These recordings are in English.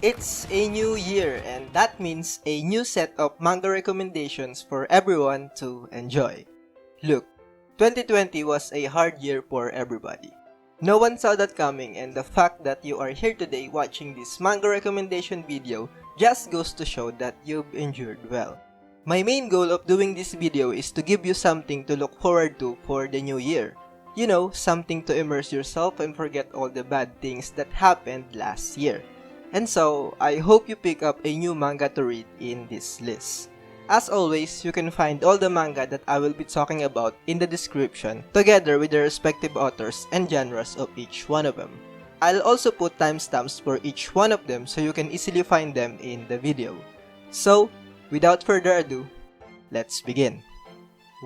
It's a new year, and that means a new set of manga recommendations for everyone to enjoy. Look, 2020 was a hard year for everybody. No one saw that coming, and the fact that you are here today watching this manga recommendation video just goes to show that you've endured well. My main goal of doing this video is to give you something to look forward to for the new year. You know, something to immerse yourself and forget all the bad things that happened last year. And so, I hope you pick up a new manga to read in this list. As always, you can find all the manga that I will be talking about in the description, together with the respective authors and genres of each one of them. I'll also put timestamps for each one of them so you can easily find them in the video. So, without further ado, let's begin.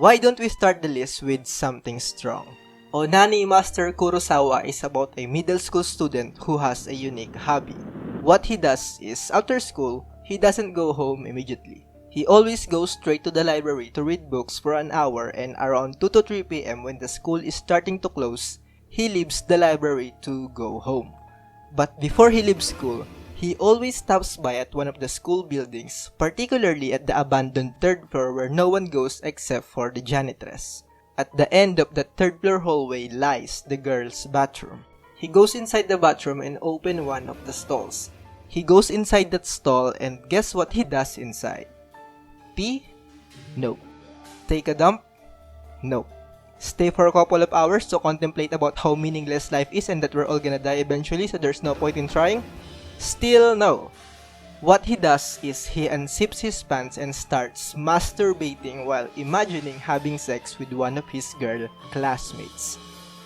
Why don't we start the list with something strong? Onanie Master Kurosawa is about a middle school student who has a unique hobby. What he does is, after school, he doesn't go home immediately. He always goes straight to the library to read books for an hour, and around 2 to 3 p.m. when the school is starting to close, he leaves the library to go home. But before he leaves school, he always stops by at one of the school buildings, particularly at the abandoned third floor where no one goes except for the janitress. At the end of the third floor hallway lies the girls' bathroom. He goes inside the bathroom and opens one of the stalls. He goes inside that stall, and guess what he does inside? Pee? No. Take a dump? No. Stay for a couple of hours to contemplate about how meaningless life is and that we're all gonna die eventually, so there's no point in trying? Still no. What he does is he unzips his pants and starts masturbating while imagining having sex with one of his girl classmates.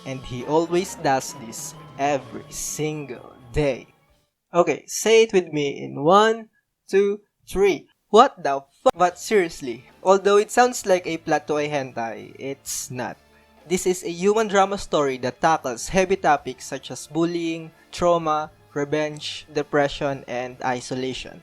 And he always does this every single day. Okay, say it with me in 1, 2, 3. What the fuck? But seriously, although it sounds like a plot to a hentai, it's not. This is a human drama story that tackles heavy topics such as bullying, trauma, revenge, depression, and isolation.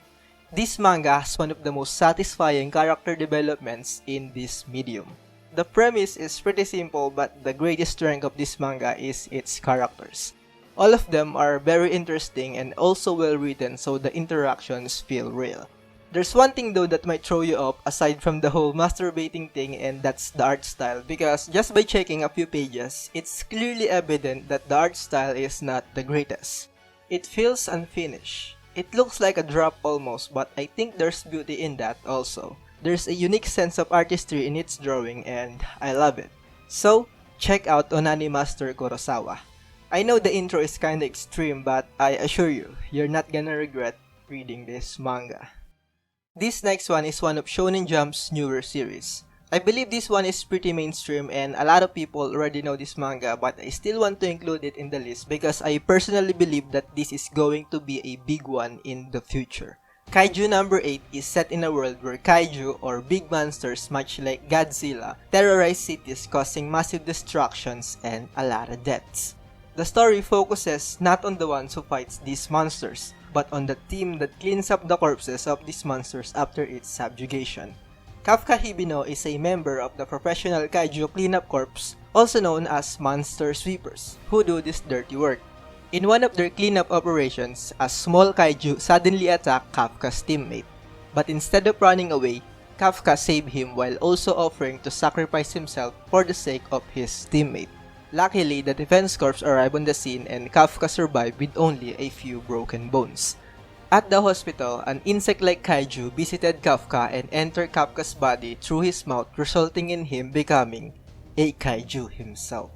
This manga has one of the most satisfying character developments in this medium. The premise is pretty simple, but the greatest strength of this manga is its characters. All of them are very interesting and also well written, so the interactions feel real. There's one thing though that might throw you off aside from the whole masturbating thing, and that's the art style, because just by checking a few pages, it's clearly evident that the art style is not the greatest. It feels unfinished. It looks like a drop almost, but I think there's beauty in that also. There's a unique sense of artistry in its drawing, and I love it. So, check out Onanie Master Kurosawa. I know the intro is kinda extreme, but I assure you, you're not gonna regret reading this manga. This next one is one of Shonen Jump's newer series. I believe this one is pretty mainstream and a lot of people already know this manga, but I still want to include it in the list because I personally believe that this is going to be a big one in the future. Kaju No.8 is set in a world where kaiju, or big monsters much like Godzilla, terrorize cities causing massive destructions and a lot of deaths. The story focuses not on the ones who fights these monsters, but on the team that cleans up the corpses of these monsters after its subjugation. Kafka Hibino is a member of the professional kaiju cleanup corps, also known as monster sweepers, who do this dirty work. In one of their cleanup operations, a small kaiju suddenly attacked Kafka's teammate. But instead of running away, Kafka saved him while also offering to sacrifice himself for the sake of his teammate. Luckily, the defense corps arrived on the scene and Kafka survived with only a few broken bones. At the hospital, an insect-like kaiju visited Kafka and entered Kafka's body through his mouth, resulting in him becoming a kaiju himself.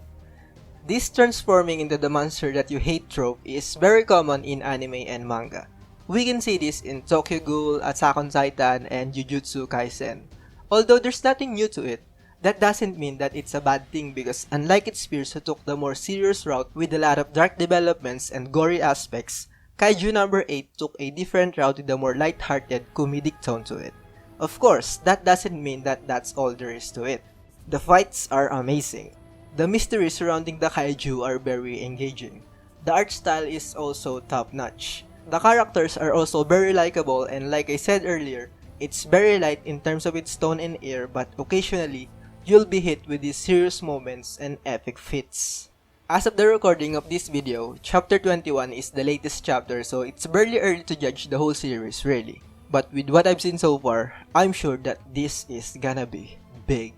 This transforming into the monster that you hate trope is very common in anime and manga. We can see this in Tokyo Ghoul, Attack on Titan, and Jujutsu Kaisen. Although there's nothing new to it, that doesn't mean that it's a bad thing, because unlike its peers who took the more serious route with a lot of dark developments and gory aspects, Kaju No.8 took a different route with a more light-hearted comedic tone to it. Of course, that doesn't mean that that's all there is to it. The fights are amazing. The mysteries surrounding the kaiju are very engaging. The art style is also top-notch. The characters are also very likable, and like I said earlier, it's very light in terms of its tone and air, but occasionally, you'll be hit with these serious moments and epic feats. As of the recording of this video, chapter 21 is the latest chapter, so it's barely early to judge the whole series really. But with what I've seen so far, I'm sure that this is gonna be big.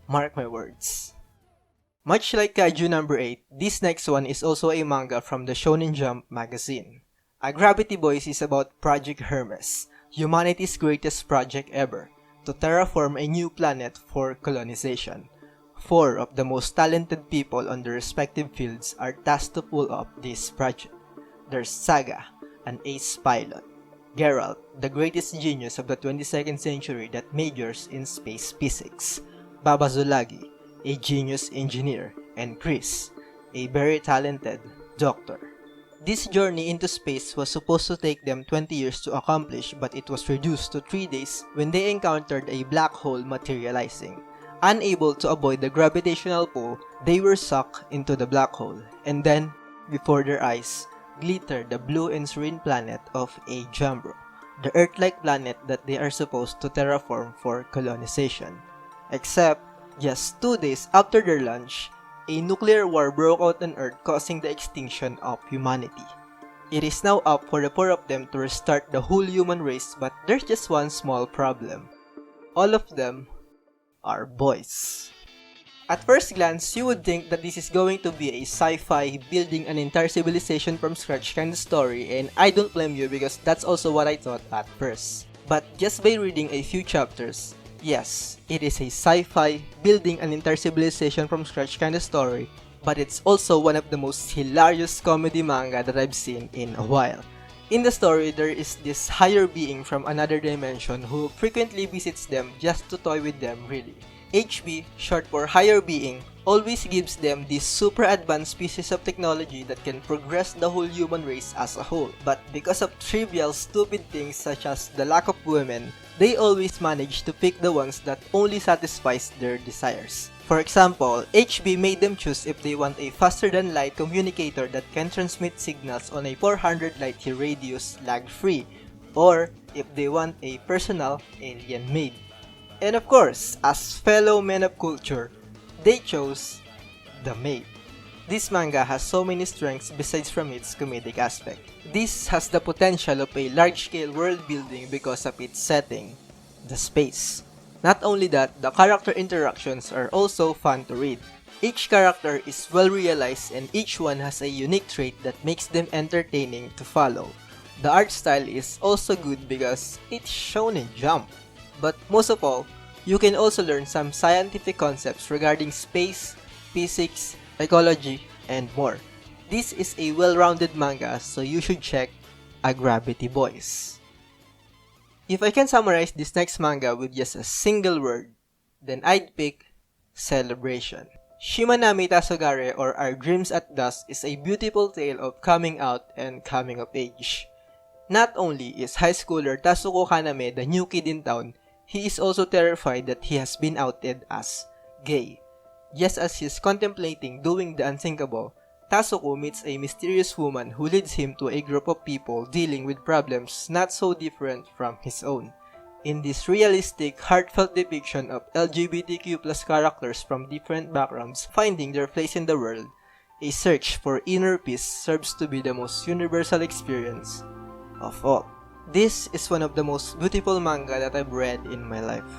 Mark my words. Much like Kaju No.8, this next one is also a manga from the Shonen Jump magazine. Agravity Boys is about Project Hermes, humanity's greatest project ever, to terraform a new planet for colonization. 4 of the most talented people on their respective fields are tasked to pull off this project. There's Saga, an ace pilot, Geralt, the greatest genius of the 22nd century that majors in space physics, Baba Zulagi, a genius engineer, and Chris, a very talented doctor. This journey into space was supposed to take them 20 years to accomplish, but it was reduced to 3 days when they encountered a black hole materializing. Unable to avoid the gravitational pull, they were sucked into the black hole, and then, before their eyes, glittered the blue and serene planet of Ajambro, the Earth-like planet that they are supposed to terraform for colonization. Except, just 2 days after their launch, a nuclear war broke out on Earth, causing the extinction of humanity. It is now up for the 4 of them to restart the whole human race, but there's just one small problem. All of them are boys. At first glance, you would think that this is going to be a sci-fi, building an entire civilization from scratch kind of story, and I don't blame you because that's also what I thought at first. But just by reading a few chapters, yes, it is a sci-fi, building an entire civilization from scratch kind of story, but it's also one of the most hilarious comedy manga that I've seen in a while. In the story, there is this higher being from another dimension who frequently visits them just to toy with them really. HB, short for higher being, always gives them these super advanced pieces of technology that can progress the whole human race as a whole. But because of trivial stupid things such as the lack of women, they always manage to pick the ones that only satisfies their desires. For example, HB made them choose if they want a faster-than-light communicator that can transmit signals on a 400 light-year radius lag-free, or if they want a personal alien maid. And of course, as fellow men of culture, they chose the maid. This manga has so many strengths besides from its comedic aspect. This has the potential of a large-scale world building because of its setting, the space. Not only that, the character interactions are also fun to read. Each character is well realized and each one has a unique trait that makes them entertaining to follow. The art style is also good because it's Shonen Jump. But most of all, you can also learn some scientific concepts regarding space, physics, ecology, and more. This is a well-rounded manga, so you should check Agravity Boys. If I can summarize this next manga with just a single word, then I'd pick celebration. Shimanami Tasogare, or Our Dreams at Dusk, is a beautiful tale of coming out and coming of age. Not only is high schooler Tasuko Kaname the new kid in town, he is also terrified that he has been outed as gay. Just as he's contemplating doing the unthinkable, Tasuko meets a mysterious woman who leads him to a group of people dealing with problems not so different from his own. In this realistic, heartfelt depiction of LGBTQ+ characters from different backgrounds finding their place in the world, a search for inner peace serves to be the most universal experience of all. This is one of the most beautiful manga that I've read in my life.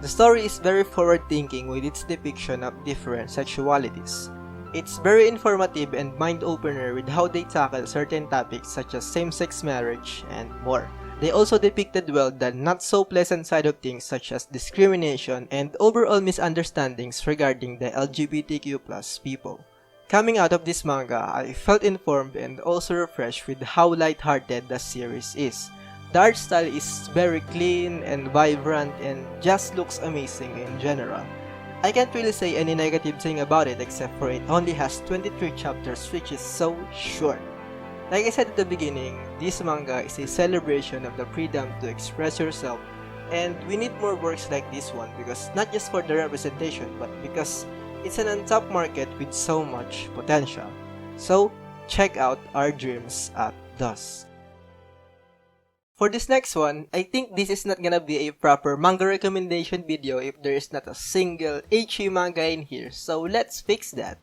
The story is very forward-thinking with its depiction of different sexualities. It's very informative and mind-opener with how they tackle certain topics such as same-sex marriage and more. They also depicted well the not-so-pleasant side of things such as discrimination and overall misunderstandings regarding the LGBTQ+ people. Coming out of this manga, I felt informed and also refreshed with how light-hearted the series is. The art style is very clean and vibrant and just looks amazing in general. I can't really say any negative thing about it except for it only has 23 chapters which is so short. Like I said at the beginning, this manga is a celebration of the freedom to express yourself, and we need more works like this one because not just for the representation but because it's an untapped market with so much potential. So, check out Our Dreams at Dusk. For this next one, I think this is not gonna be a proper manga recommendation video if there is not a single ecchi manga in here, so let's fix that.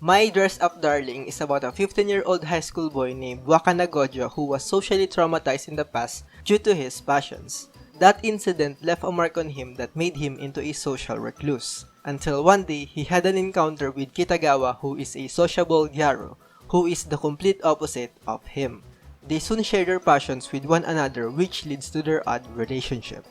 My Dress-Up Darling is about a 15-year-old high school boy named Wakana Gojo who was socially traumatized in the past due to his passions. That incident left a mark on him that made him into a social recluse. Until one day, he had an encounter with Kitagawa, who is a sociable gyaro, who is the complete opposite of him. They soon share their passions with one another, which leads to their odd relationship.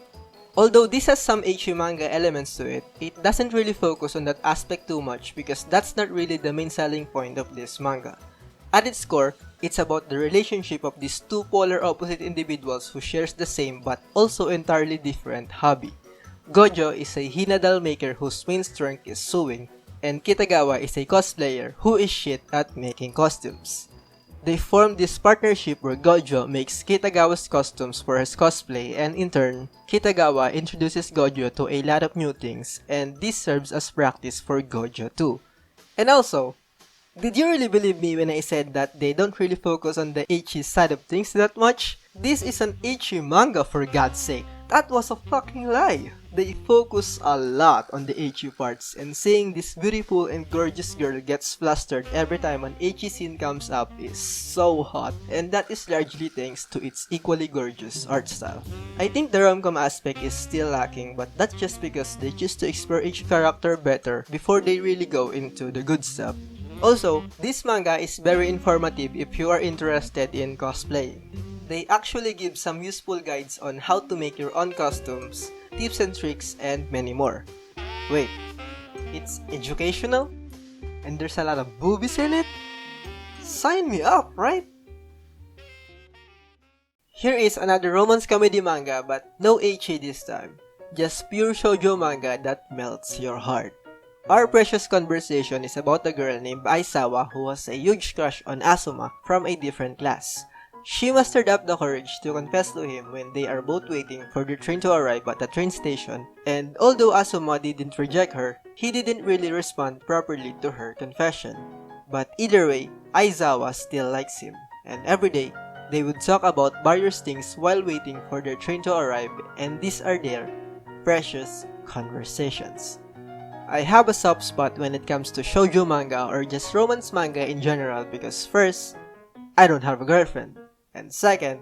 Although this has some ecchi manga elements to it, it doesn't really focus on that aspect too much because that's not really the main selling point of this manga. At its core, it's about the relationship of these two polar opposite individuals who shares the same but also entirely different hobby. Gojo is a hinadal maker whose main strength is sewing, and Kitagawa is a cosplayer who is shit at making costumes. They form this partnership where Gojo makes Kitagawa's costumes for his cosplay, and in turn, Kitagawa introduces Gojo to a lot of new things, and this serves as practice for Gojo too. And also, did you really believe me when I said that they don't really focus on the ecchi side of things that much? This is an ecchi manga, for God's sake. That was a fucking lie. They focus a lot on the ecchi parts, and seeing this beautiful and gorgeous girl gets flustered every time an ecchi scene comes up is so hot, and that is largely thanks to its equally gorgeous art style. I think the rom-com aspect is still lacking, but that's just because they choose to explore each character better before they really go into the good stuff. Also, this manga is very informative if you are interested in cosplaying. They actually give some useful guides on how to make your own costumes, tips and tricks, and many more. Wait, it's educational? And there's a lot of boobies in it? Sign me up, right? Here is another romance comedy manga, but no ecchi this time. Just pure shoujo manga that melts your heart. Our precious conversation is about a girl named Aisawa who has a huge crush on Asuma from a different class. She mustered up the courage to confess to him when they are both waiting for the train to arrive at the train station, and although Asuma didn't reject her, he didn't really respond properly to her confession. But either way, Aizawa still likes him, and every day, they would talk about various things while waiting for their train to arrive, and these are their precious conversations. I have a soft spot when it comes to shoujo manga or just romance manga in general because first, I don't have a girlfriend. And second,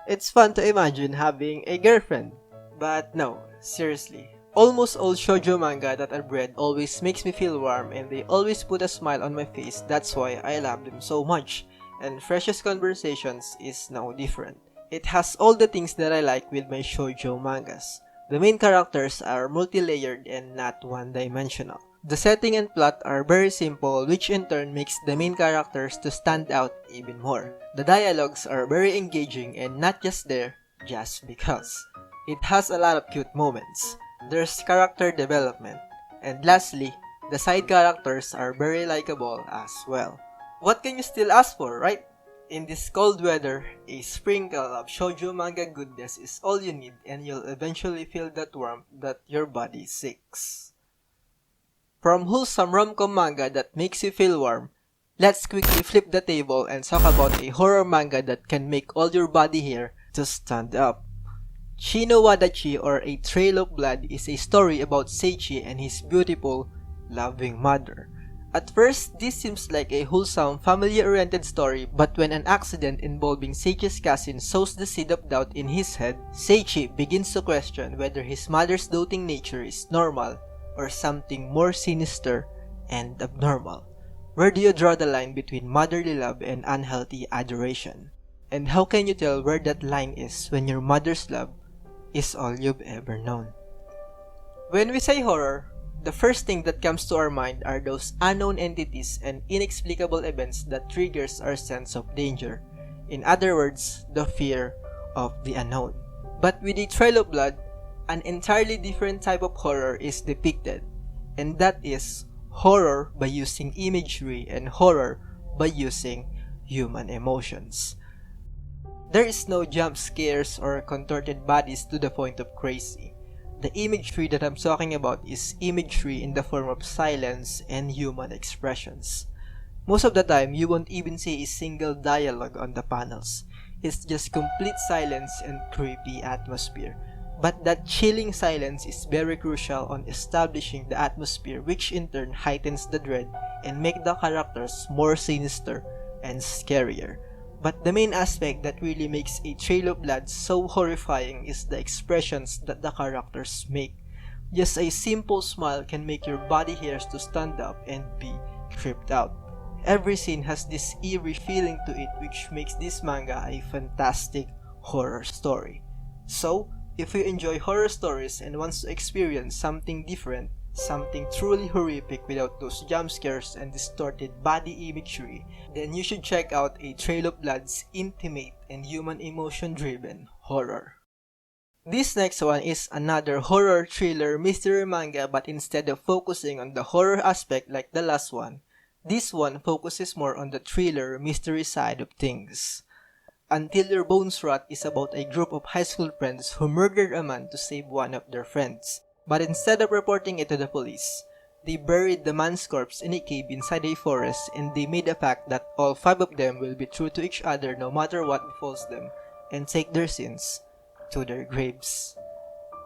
it's fun to imagine having a girlfriend. But no, seriously. Almost all shoujo manga that I've read always makes me feel warm and they always put a smile on my face. That's why I love them so much. And Freshest Conversations is no different. It has all the things that I like with my shoujo mangas. The main characters are multi-layered and not one-dimensional. The setting and plot are very simple, which in turn makes the main characters to stand out even more. The dialogues are very engaging and not just there, just because. It has a lot of cute moments. There's character development. And lastly, the side characters are very likable as well. What can you still ask for, right? In this cold weather, a sprinkle of shoujo manga goodness is all you need and you'll eventually feel that warmth that your body seeks. From wholesome rom-com manga that makes you feel warm, let's quickly flip the table and talk about a horror manga that can make all your body hair to stand up. Chi no Wadachi, or A Trail of Blood, is a story about Seichi and his beautiful, loving mother. At first, this seems like a wholesome, family-oriented story, but when an accident involving Seichi's cousin sows the seed of doubt in his head, Seichi begins to question whether his mother's doting nature is normal or something more sinister and abnormal. Where do you draw the line between motherly love and unhealthy adoration? And how can you tell where that line is when your mother's love is all you've ever known? When we say horror, the first thing that comes to our mind are those unknown entities and inexplicable events that triggers our sense of danger. In other words, the fear of the unknown. But with A Trail of Blood, an entirely different type of horror is depicted, and that is horror by using imagery and horror by using human emotions. There is no jump scares or contorted bodies to the point of crazy. The imagery that I'm talking about is imagery in the form of silence and human expressions. Most of the time, you won't even see a single dialogue on the panels. It's just complete silence and creepy atmosphere. But that chilling silence is very crucial on establishing the atmosphere, which in turn heightens the dread and make the characters more sinister and scarier. But the main aspect that really makes A Trail of Blood so horrifying is the expressions that the characters make. Just a simple smile can make your body hairs to stand up and be creeped out. Every scene has this eerie feeling to it, which makes this manga a fantastic horror story. So, if you enjoy horror stories and wants to experience something different, something truly horrific without those jump scares and distorted body imagery, then you should check out A Trail of Blood's intimate and human emotion-driven horror. This next one is another horror thriller mystery manga, but instead of focusing on the horror aspect like the last one, this one focuses more on the thriller mystery side of things. Until Your Bones Rot is about a group of high school friends who murdered a man to save one of their friends. But instead of reporting it to the police, they buried the man's corpse in a cave inside a forest, and they made a pact that all 5 of them will be true to each other no matter what befalls them, and take their sins to their graves.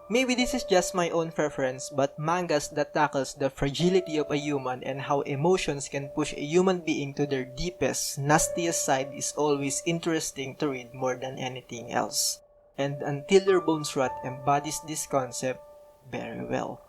Maybe this is just my own preference, but mangas that tackles the fragility of a human and how emotions can push a human being to their deepest, nastiest side is always interesting to read more than anything else. And Until Your Bones Rot embodies this concept very well.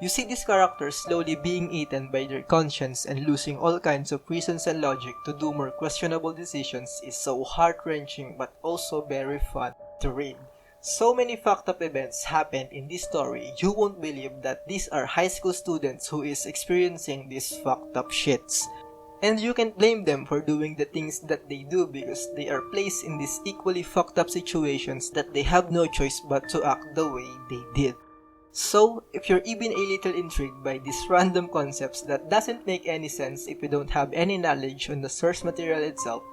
You see these characters slowly being eaten by their conscience and losing all kinds of reasons and logic to do more questionable decisions is so heart-wrenching but also very fun to read. So many fucked up events happened in this story, you won't believe that these are high school students who is experiencing these fucked up shits. And you can't blame them for doing the things that they do because they are placed in these equally fucked up situations that they have no choice but to act the way they did. So, if you're even a little intrigued by these random concepts that doesn't make any sense if you don't have any knowledge on the source material itself,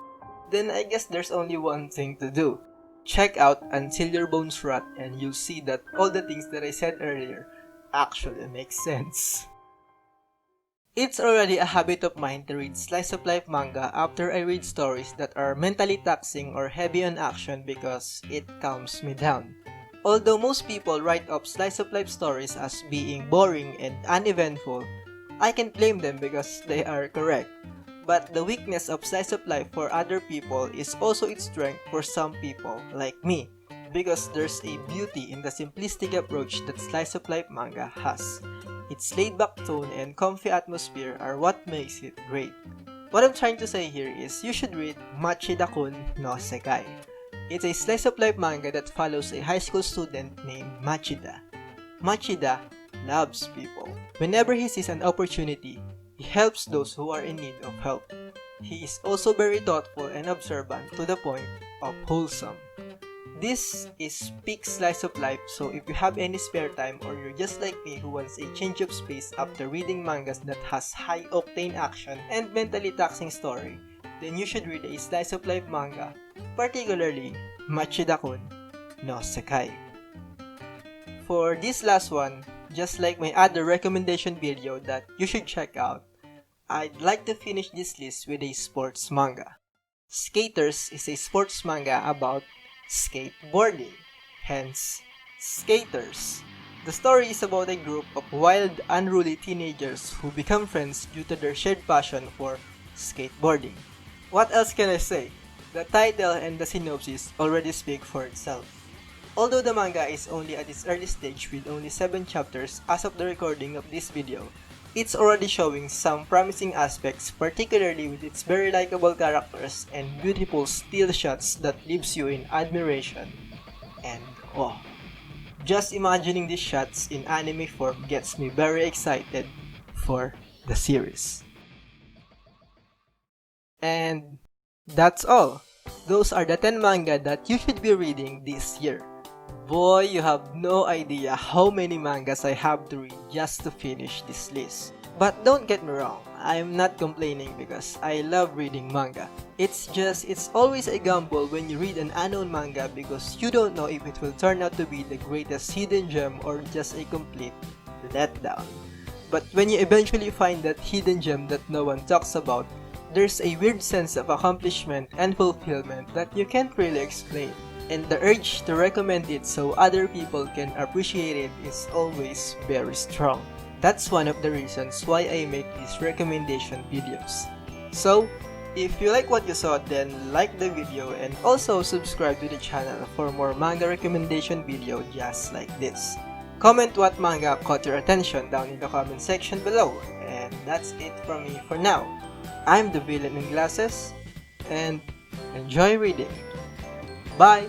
then I guess there's only one thing to do. Check out Until Your Bones Rot and you'll see that all the things that I said earlier actually make sense. It's already a habit of mine to read slice of life manga after I read stories that are mentally taxing or heavy on action because it calms me down. Although most people write off slice of life stories as being boring and uneventful, I can't blame them because they are correct. But the weakness of slice of life for other people is also its strength for some people, like me, because there's a beauty in the simplistic approach that slice of life manga has. Its laid-back tone and comfy atmosphere are what makes it great. What I'm trying to say here is you should read Machida-kun no Sekai. It's a slice of life manga that follows a high school student named Machida. Machida loves people. Whenever he sees an opportunity, he helps those who are in need of help. He is also very thoughtful and observant to the point of wholesome. This is peak slice of life, so if you have any spare time or you're just like me who wants a change of space after reading mangas that has high octane action and mentally taxing story, then you should read a slice of life manga, particularly Machida-kun no Sekai. For this last one, just like my other recommendation video that you should check out, I'd like to finish this list with a sports manga. Skaters is a sports manga about skateboarding, hence Skaters. The story is about a group of wild, unruly teenagers who become friends due to their shared passion for skateboarding. What else can I say? The title and the synopsis already speak for itself. Although the manga is only at its early stage with only 7 chapters as of the recording of this video, it's already showing some promising aspects, particularly with its very likable characters and beautiful still shots that leaves you in admiration and awe. Just imagining these shots in anime form gets me very excited for the series. And that's all. Those are the 10 manga that you should be reading this year. Boy, you have no idea how many mangas I have to read just to finish this list. But don't get me wrong, I'm not complaining because I love reading manga. It's always a gamble when you read an unknown manga because you don't know if it will turn out to be the greatest hidden gem or just a complete letdown. But when you eventually find that hidden gem that no one talks about, there's a weird sense of accomplishment and fulfillment that you can't really explain. And the urge to recommend it so other people can appreciate it is always very strong. That's one of the reasons why I make these these recommendation videos. So, if you like what you saw, then like the video and also subscribe to the channel for more manga recommendation video just like this. Comment what manga caught your attention down in the comment section below. And that's it from me for now. I'm the villain in glasses, and enjoy reading. Bye!